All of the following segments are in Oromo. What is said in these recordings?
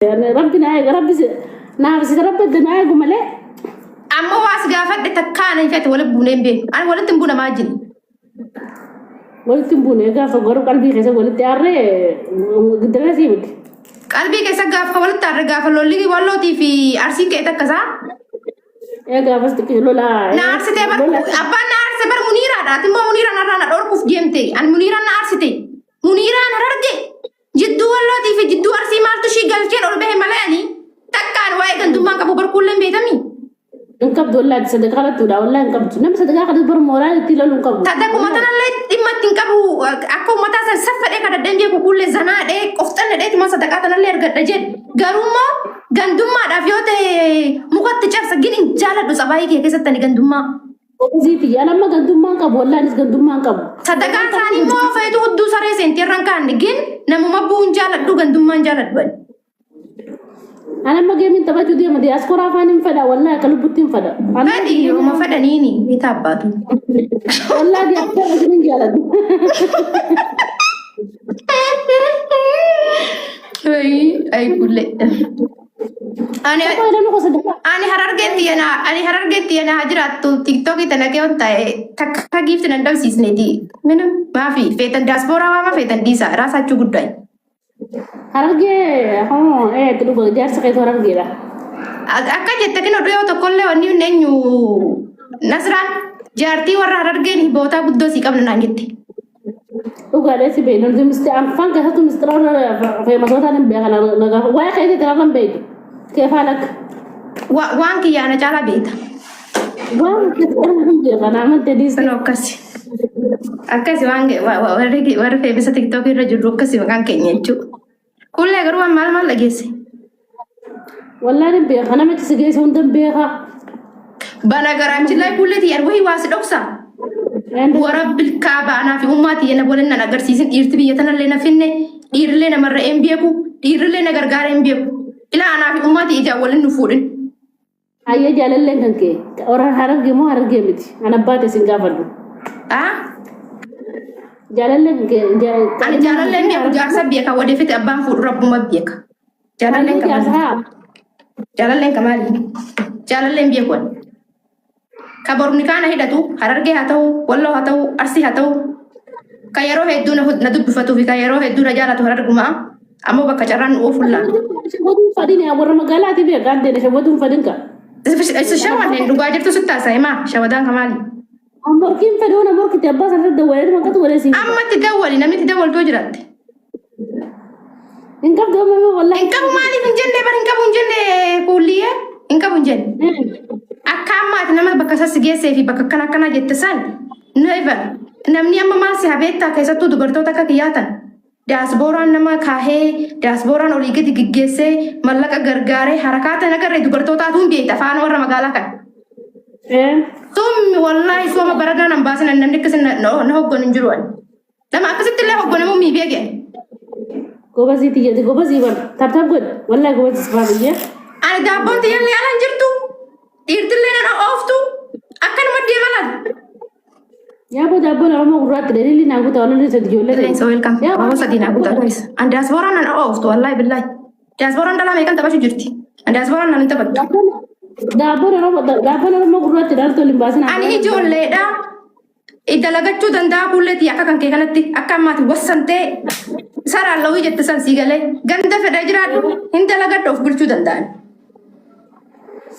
يعني ربنا ربي نافس ربي الدنيا يقوم له أما واس قافت تكان فات ولا بونين بين أنا ولا تنبونا ما جن ولا تبوني قاف غرب قلبي خيسة ولا تعرى قدرنا سيبك قلبي كيسا قاف ولا تعرى قاف لولي ولا تي في أرسي كيتا كذا يا قاف استكي لولا نارس تبر أبا نارس تبر منيرة راتي ما منيرة نارنا دور كوف جيمتي أنا منيرة نارس تي منيرة نارجع جدو ولا تي في جدو أرسي مارتو شيء قال كين أول به ملاني تكان وايد عندما كابو بركولن بيتامي إنكب دولا تصدق على تودا ولا إنكب نم صدق على تبر مورال تيلا لونكب تدك مثلا لا إما تنكبو أكو مثلا سفر إيه كذا دنجي كقول زنا إيه أفتن إيه ما صدق على نلير قدرجة قروما gandumma daf yote mukatti chafsa ginin jala do sabai ke kesa tani gandumma ziti ya lamma gandumma ka bolla nis gandumma ka sadaka tani mo faydu huddu sare senti rankan gin namu mabun jala do gandumma jala ban ana ma gemin tabaju dia ma dia askora fanin fada wallahi kalbutin fada fadi yo ma fada nini itabatu wallahi dia akara ginin jala ay kulle ani harargetti ana hajrattu tiktok itana ke onta takka gift nan dam sisnedi menum maafi fetan diaspora ma fetan disa rasachu guddai hararge ho tudu go jar sakay hararge la akka jette kino do to kolle wonni nenyu nasran jarti warra hararge ni bota guddo si kamna nangitti وقال لي بين المست أنفان كهتو مسترار في مصوتا نبيها لنا ويا خيتي ترى بيت كيف حالك؟ وانك يا أنا جالا بيت وانك أنا عملت ديس أنا أكاسي وانك ورفي بس تيك توك الرجل روكسي وانك ينجو كل يقروا مال لجيسي والله نبيها أنا ما تسجيس هون نبيها بنا قرأت لا كل تيار وهي واسد أقصى ورب الكعبة أنا في أمتي أنا بقول إن أنا قرسيسن إرتبي يتنا لنا فيني إير لنا مرة إم بيكو إير لنا قرقار إم بيكو إلا أنا في أمتي إجا ولا نفورن هيا جالن لنا كي أورا هرب جمو هرب جمتي أنا باتي سنغافر جالن لنا كي أنا جالن لنا بيكو جارسا بيكا ودفت أبان فور رب ما بيكا جالن لنا كمال جالن لنا بيكو kabar nikana hidatu hararge hatau wallo hatau arsi hatau kayaro heduna nadu bifatu fi kayaro heduna jala to hararguma amo baka charan o fulla shawadu fadini abor magala ti be gande ne shawadu fadinka shawan ne duga jirtu sutta sai ma shawadan kamali amor kim fadona amor ki tabba san da wayar man katu wala si amma tidawali nami tidawal to jirat inkab do me wallahi inkab mali min jenne bar inkab jenne kulliye inkab jenne akamat nama bakasa sigese fi bakakana kana jettesan never namni amma ma se habetta kaisatu dubartoota ka kiyatan diasporaan nama kahe diasporaan oligi digigese mallaka gargare harakata nagarre dubartoota tun beeta faan warra magala kan tum wallahi soma barada nan basin namni kasin no hoggon injuruan lama akasit le hoggon mo mi bege gobazi tiye gobazi wan tab god wallahi gobazi sababiye ana dabon tiye le ala jirtu irtillena na oftu akan madde malan ya bo dabbo na mo gurat dalili na guta wala se jolle so welcome ya baba sadina guta guys and diaspora na oftu wallahi billahi diaspora ndala me kan tabashu jirti and diaspora na nta badda dabbo na mo gurat dal to limbasina ani jolle da idalagachu danda kulleti akakan ke kanatti akamati wasante sara lawi jette san sigale ganda feda jiradu indalagattu of bulchu dandan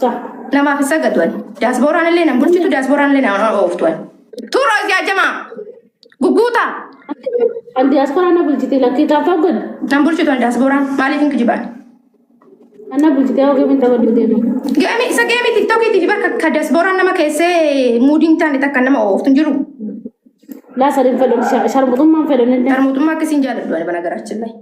صح nama fi sagadwan diaspora le na bulchu diaspora le na oftwan turo ya jama guguta an diaspora na bulchiti lakki ta fagod nam bulchu to diaspora mali fin kijiban ana bulchiti o gemin tawadu de gemi tiktok ti jibar ka diaspora nama kese muding tan ta nama oftun jiru la sarin fadon sharmudum man fadon sharmudum ma kesin jala do bana garachin lai